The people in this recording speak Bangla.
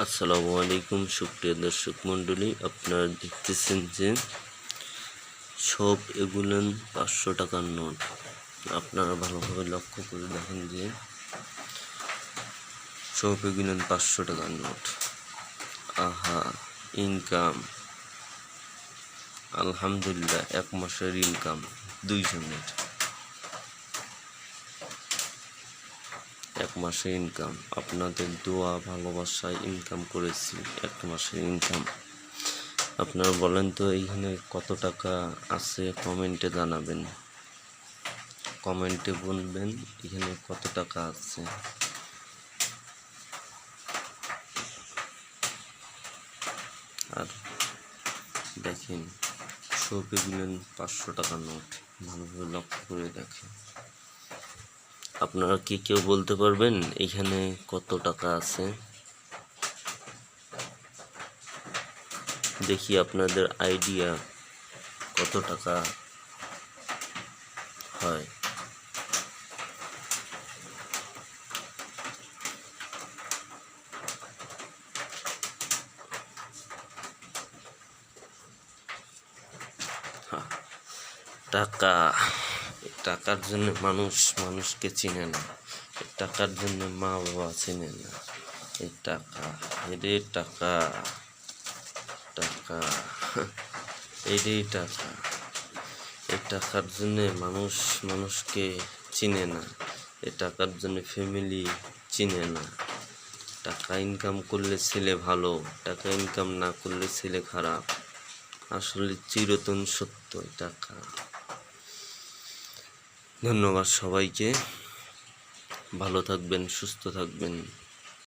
আসসালামু আলাইকুম সুপ্রিয় দর্শক মণ্ডলী, আপনারা দেখতেছেন যে সব এগুলেন 500 টাকার নোট। আপনারা ভালোভাবে লক্ষ্য করে দেখেন যে সব এগুলেন 500 টাকার নোট। আহা, ইনকাম আলহামদুলিল্লাহ, 1 মাসের ইনকাম 2 জনের। 1 মাসের ইনকাম, আপনাদের দোয়া ভালোবাসায় ইনকাম করেছি 1 মাসের ইনকাম। আপনারা বলেন তো এইখানে কত টাকা আছে, কমেন্টে জানাবেন। কমেন্টে বলবেন এখানে কত টাকা আছে। আর দেখেন সব এগুলেন 500 টাকার নোট, ভালোভাবে লক্ষ্য করে দেখেন। আপনারা কি কেউ বলতে পারবেন এখানে কত টাকা আছে? দেখি আপনাদের আইডিয়া কত টাকা হয়। টাকা, টাকার জন্য মানুষকে চিনে না, টাকার জন্য মা বাবা চিনে না। এই টাকা, এটাই টাকা, টাকা এটাই টাকা। এই টাকার জন্য মানুষকে চিনে না, এই টাকার জন্য ফ্যামিলি চিনে না। টাকা ইনকাম করলে ছেলে ভালো, টাকা ইনকাম না করলে ছেলে খারাপ। আসলে চিরতন সত্য টাকা। ধন্যবাদ সবাইকে, ভালো থাকবেন, সুস্থ থাকবেন।